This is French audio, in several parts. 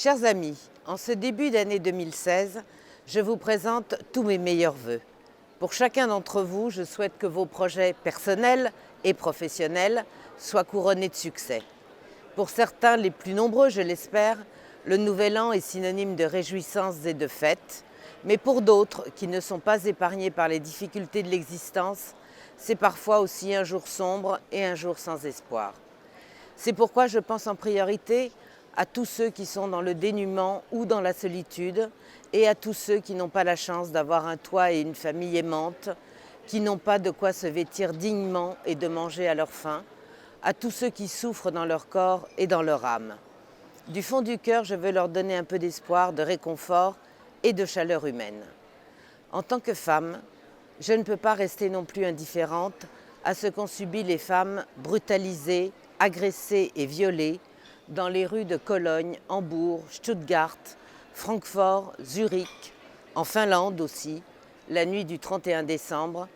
Chers amis, en ce début d'année 2016, je vous présente tous mes meilleurs vœux. Pour chacun d'entre vous, je souhaite que vos projets personnels et professionnels soient couronnés de succès. Pour certains, les plus nombreux, je l'espère, le nouvel an est synonyme de réjouissance et de fête. Mais pour d'autres, qui ne sont pas épargnés par les difficultés de l'existence, c'est parfois aussi un jour sombre et un jour sans espoir. C'est pourquoi je pense en priorité à tous ceux qui sont dans le dénuement ou dans la solitude et à tous ceux qui n'ont pas la chance d'avoir un toit et une famille aimante, qui n'ont pas de quoi se vêtir dignement et de manger à leur faim, à tous ceux qui souffrent dans leur corps et dans leur âme. Du fond du cœur, je veux leur donner un peu d'espoir, de réconfort et de chaleur humaine. En tant que femme, je ne peux pas rester non plus indifférente à ce qu'ont subi les femmes brutalisées, agressées et violées dans les rues de Cologne, Hambourg, Stuttgart, Francfort, Zurich, en Finlande aussi, la nuit du 31 décembre,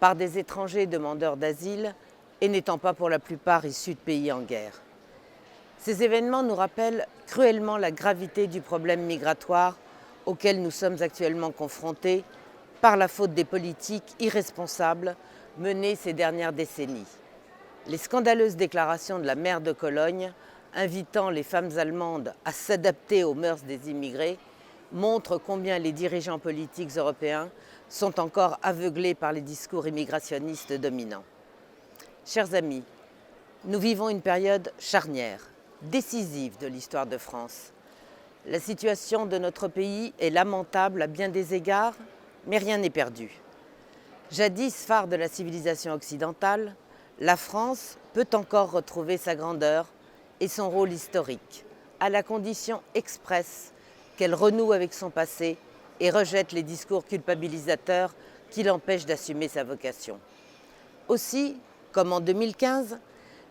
par des étrangers demandeurs d'asile et n'étant pas pour la plupart issus de pays en guerre. Ces événements nous rappellent cruellement la gravité du problème migratoire auquel nous sommes actuellement confrontés par la faute des politiques irresponsables menées ces dernières décennies. Les scandaleuses déclarations de la maire de Cologne invitant les femmes allemandes à s'adapter aux mœurs des immigrés montrent combien les dirigeants politiques européens sont encore aveuglés par les discours immigrationnistes dominants. Chers amis, nous vivons une période charnière, décisive de l'histoire de France. La situation de notre pays est lamentable à bien des égards, mais rien n'est perdu. Jadis phare de la civilisation occidentale, la France peut encore retrouver sa grandeur et son rôle historique, à la condition expresse qu'elle renoue avec son passé et rejette les discours culpabilisateurs qui l'empêchent d'assumer sa vocation. Aussi, comme en 2015,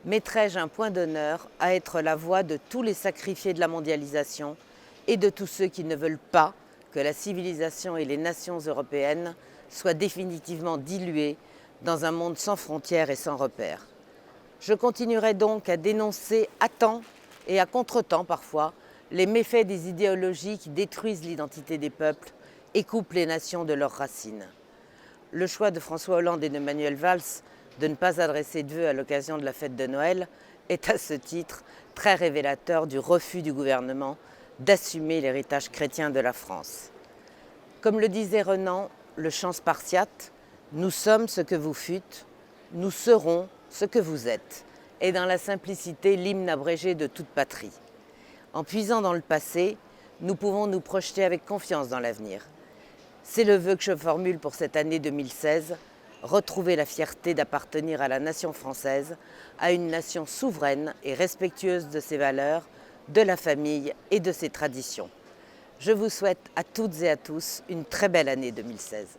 mettrai-je un point d'honneur à être la voix de tous les sacrifiés de la mondialisation et de tous ceux qui ne veulent pas que la civilisation et les nations européennes soient définitivement diluées dans un monde sans frontières et sans repères. Je continuerai donc à dénoncer à temps et à contre-temps parfois les méfaits des idéologies qui détruisent l'identité des peuples et coupent les nations de leurs racines. Le choix de François Hollande et de Manuel Valls de ne pas adresser de vœux à l'occasion de la fête de Noël est à ce titre très révélateur du refus du gouvernement d'assumer l'héritage chrétien de la France. Comme le disait Renan, le chant spartiate, « Nous sommes ce que vous fûtes, nous serons ce que vous êtes », est dans la simplicité l'hymne abrégé de toute patrie. En puisant dans le passé, nous pouvons nous projeter avec confiance dans l'avenir. C'est le vœu que je formule pour cette année 2016, retrouver la fierté d'appartenir à la nation française, à une nation souveraine et respectueuse de ses valeurs, de la famille et de ses traditions. Je vous souhaite à toutes et à tous une très belle année 2016.